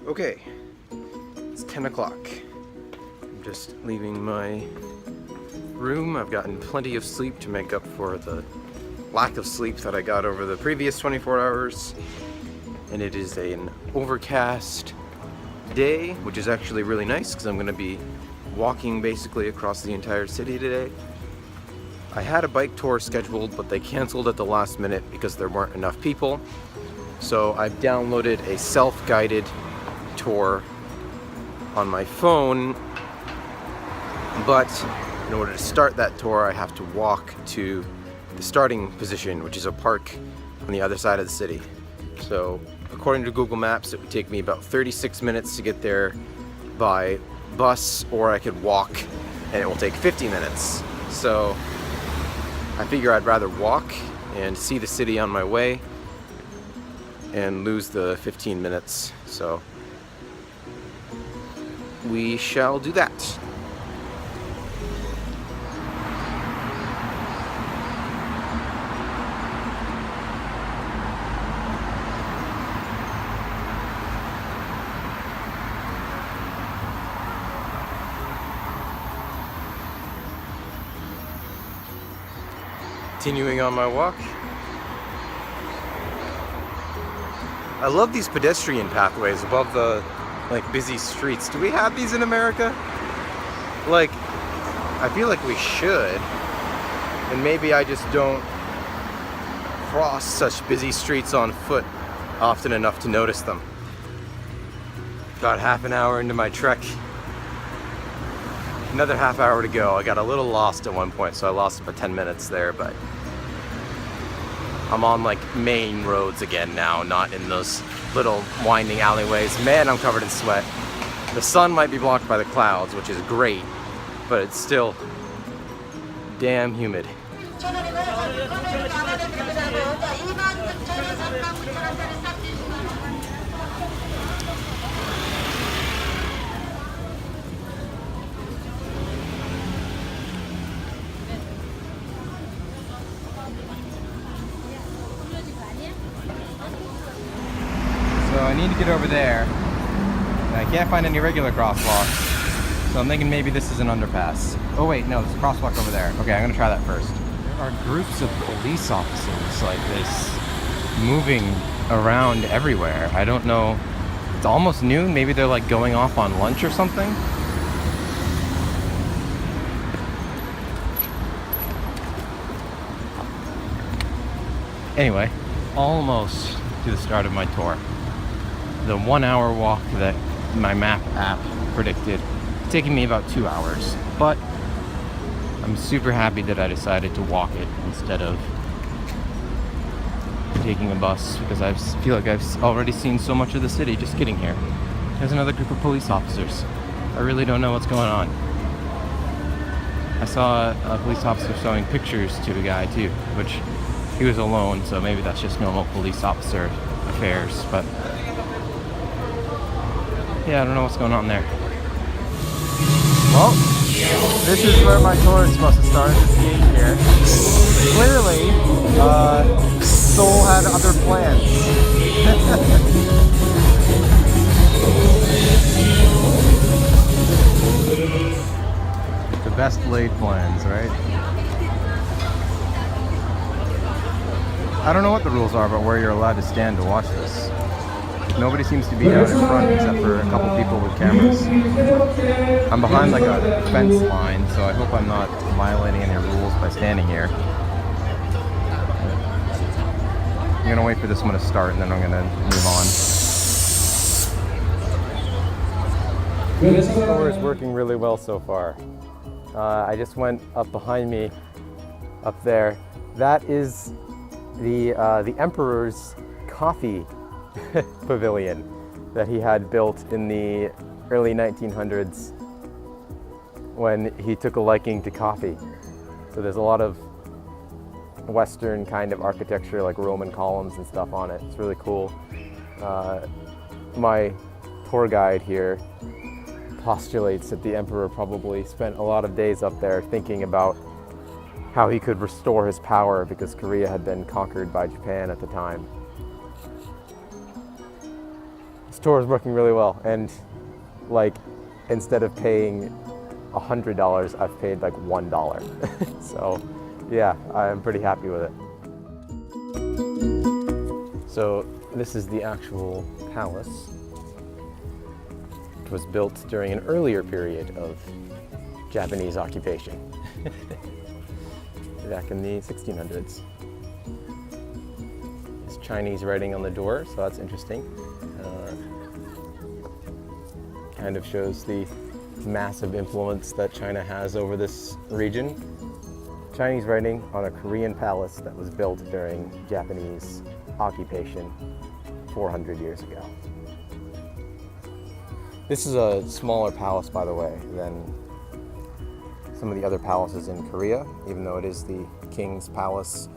Okay, it's 10 o'clock. I'm just leaving my room. I've gotten plenty of sleep to make up for the lack of sleep that I got over the previous 24 hours. And it is an overcast day, which is actually really nice because I'm going to be walking basically across the entire city today. I had a bike tour scheduled, but they canceled at the last minute because there weren't enough people. So I've downloaded a self-guided tour on my phone, but in order to start that tour I have to walk to the starting position, which is a park on the other side of the city. So according to Google Maps, it would take me about 36 minutes to get there by bus, or I could walk and it will take 50 minutes. So I figure I'd rather walk and see the city on my way and lose the 15 minutes. So we shall do that. Continuing on my walk. I love these pedestrian pathways above the busy streets. Do we have these in America? I feel like we should, and maybe I just don't cross such busy streets on foot often enough to notice them. About half an hour into my trek. Another half hour to go. I got a little lost at one point, so I lost about 10 minutes there, but I'm on main roads again now, not in those little winding alleyways. Man, I'm covered in sweat. The sun might be blocked by the clouds, which is great, but it's still damn humid. So I need to get over there. I can't find any regular crosswalks, so I'm thinking maybe this is an underpass. Oh wait, no, there's a crosswalk over there. Okay, I'm gonna try that first. There are groups of police officers like this moving around everywhere. I don't know. It's almost noon. Maybe they're going off on lunch or something. Anyway, almost to the start of my tour. The 1 hour walk that my map app predicted, taking me about 2 hours, but I'm super happy that I decided to walk it instead of taking a bus, because I feel like I've already seen so much of the city just getting here. There's another group of police officers. I really don't know what's going on. I saw a police officer showing pictures to a guy too, which he was alone, so maybe that's just normal police officer affairs, but yeah, I don't know what's going on there. Well, this is where my tour is supposed to start, this gate here. Clearly, Seoul had other plans. The best laid plans, right? I don't know what the rules are about where you're allowed to stand to watch this. Nobody seems to be out in front except for a couple people with cameras. I'm behind a fence line, so I hope I'm not violating any rules by standing here. I'm gonna wait for this one to start and then I'm gonna move on. This tour is working really well so far. I just went up behind me, up there. That is the Emperor's coffee pavilion that he had built in the early 1900s when he took a liking to coffee. So there's a lot of Western kind of architecture, like Roman columns and stuff on it. It's really cool. My tour guide here postulates that the Emperor probably spent a lot of days up there thinking about how he could restore his power because Korea had been conquered by Japan at the time. This tour is working really well, and like instead of paying $100, I've paid like $1. So yeah, I'm pretty happy with it. So this is the actual palace. It was built during an earlier period of Japanese occupation, back in the 1600s. There's Chinese writing on the door, so that's interesting. Kind of shows the massive influence that China has over this region. Chinese writing on a Korean palace that was built during Japanese occupation 400 years ago. This is a smaller palace, by the way, than some of the other palaces in Korea, even though it is the king's palace,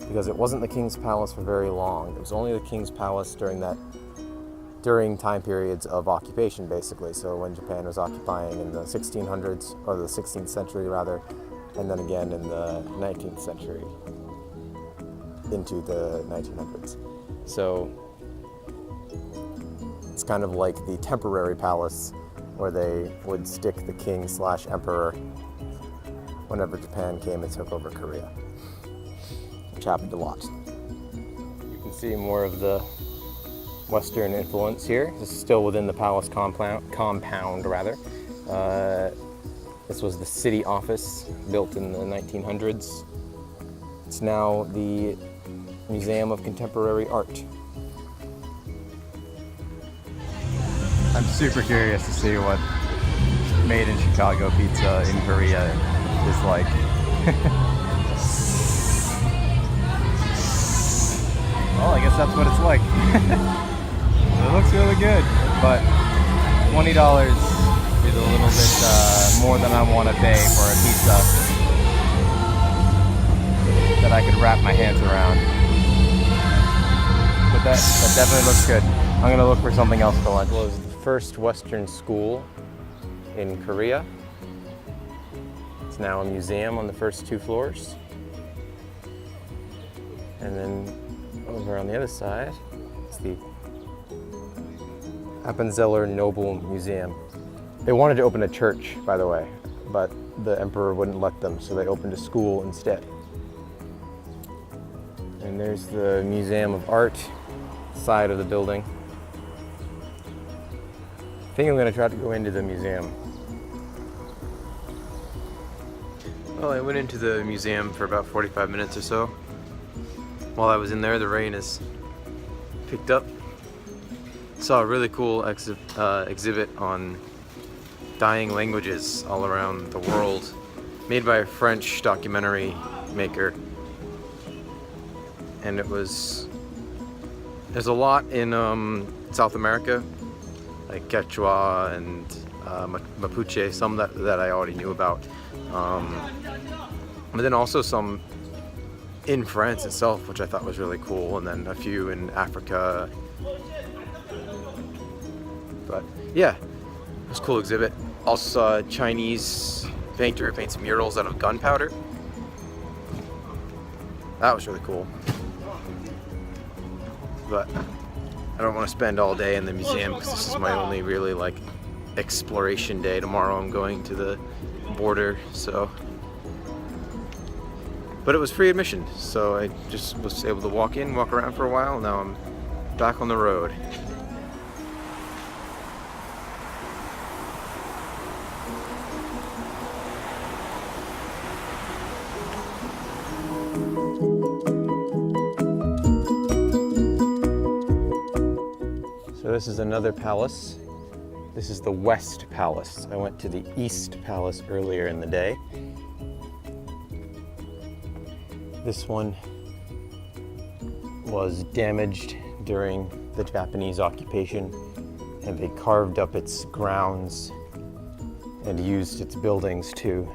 because it wasn't the king's palace for very long. It was only the king's palace during time periods of occupation, basically. So when Japan was occupying in the 1600s, or the 16th century rather, and then again in the 19th century into the 1900s. So it's kind of like the temporary palace where they would stick the king/emperor whenever Japan came and took over Korea, which happened a lot. You can see more of the Western influence here. This is still within the palace compound rather. This was the city office, built in the 1900s. It's now the Museum of Contemporary Art. I'm super curious to see what made in Chicago pizza in Korea is like. Well, I guess that's what it's like. It looks really good, but $20 is a little bit more than I want to pay for a pizza that I could wrap my hands around. But that definitely looks good. I'm gonna look for something else for lunch. It was the first Western school in Korea. It's now a museum on the first 2 floors. And then over on the other side, it's the Appenzeller Noble Museum. They wanted to open a church, by the way, but the emperor wouldn't let them, so they opened a school instead. And there's the Museum of Art side of the building. I think I'm going to try to go into the museum. Well, I went into the museum for about 45 minutes or so. While I was in there, the rain has picked up. Saw a really cool exhibit on dying languages all around the world, made by a French documentary maker. And there's a lot in South America, like Quechua and Mapuche, some that I already knew about. But then also some in France itself, which I thought was really cool, and then a few in Africa. But yeah, it was a cool exhibit. Also saw a Chinese painter who paints murals out of gunpowder. That was really cool. But I don't want to spend all day in the museum because this is my only really like exploration day. Tomorrow I'm going to the border, so. But it was free admission, so I just was able to walk in, walk around for a while, and now I'm back on the road. So this is another palace. This is the West Palace. I went to the East Palace earlier in the day. This one was damaged during the Japanese occupation, and they carved up its grounds and used its buildings to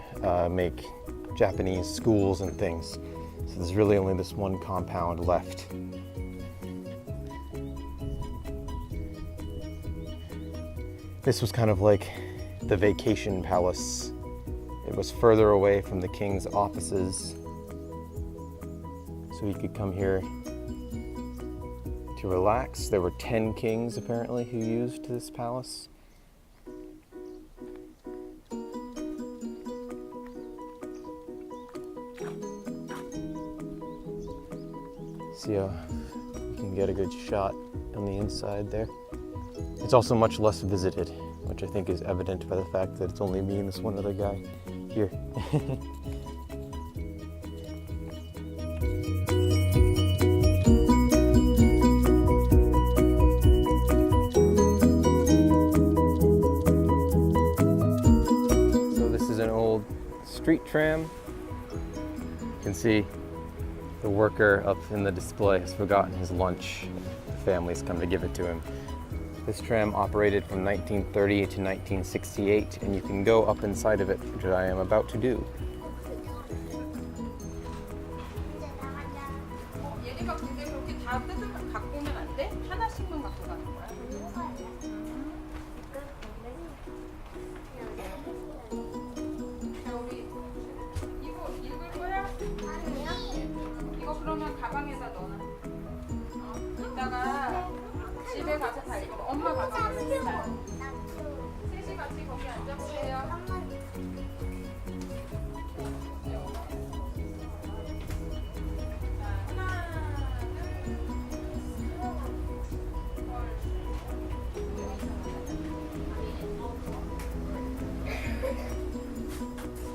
make Japanese schools and things. So there's really only this one compound left. This was kind of like the vacation palace. It was further away from the king's offices, so he could come here to relax. There were 10 kings apparently who used this palace. See how you can get a good shot on the inside there. It's also much less visited, which I think is evident by the fact that it's only me and this one other guy here. So this is an old street tram. You can see the worker up in the display has forgotten his lunch. The family's come to give it to him. This tram operated from 1930 to 1968, and you can go up inside of it, which I am about to do. 얘네가 근데 그렇게 다 갖고 오면 안 돼? 하나씩만 갖고 가는 거야? 우리 이거 읽을 거야? 이거 그러면 가방에다 넣어놔. 이따가 집에 가서 다 읽어. 엄마 가방에 넣어. 셋이 같이 거기 앉아보세요.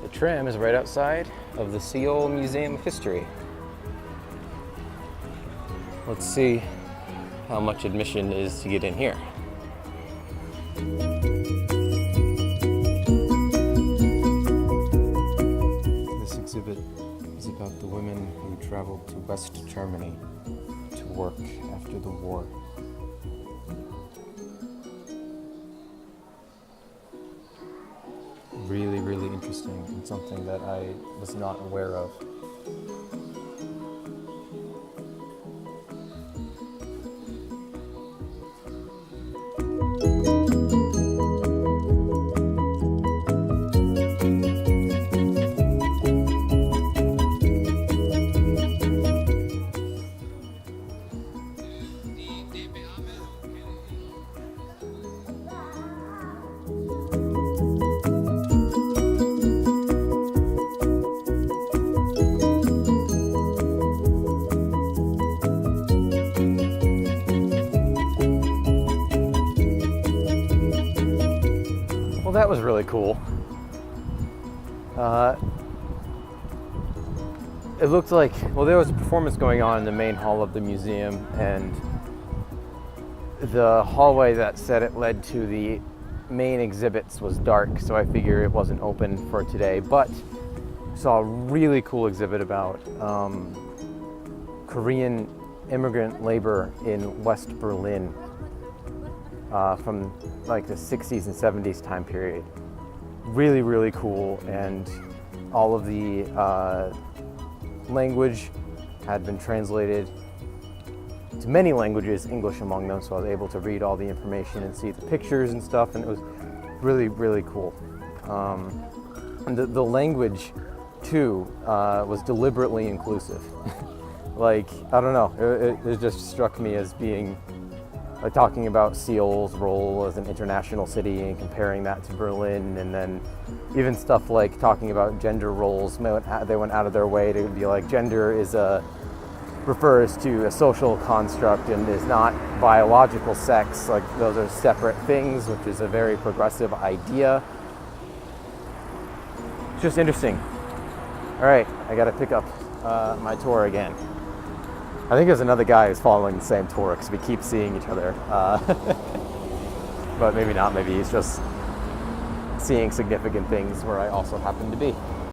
The tram is right outside of the Seoul Museum of History. Let's see how much admission is to get in here. This exhibit is about the women who traveled to West Germany to work after the war. Really, really interesting and something that I was not aware of. That was really cool. It looked like, well, there was a performance going on in the main hall of the museum, and the hallway that said it led to the main exhibits was dark, so I figure it wasn't open for today, but saw a really cool exhibit about Korean immigrant labor in West Berlin from like the 60s and 70s time period. Really, really cool, and all of the language had been translated to many languages, English among them, so I was able to read all the information and see the pictures and stuff, and it was really, really cool. And the language, too, was deliberately inclusive. Like, I don't know, it just struck me as being like talking about Seoul's role as an international city and comparing that to Berlin, and then even stuff like talking about gender roles. They went out of their way to be like, gender refers to a social construct and is not biological sex. Like, those are separate things, which is a very progressive idea. It's just interesting. All right, I gotta pick up my tour again. I think there's another guy who's following the same tour because we keep seeing each other. But maybe not, maybe he's just seeing significant things where I also happen to be.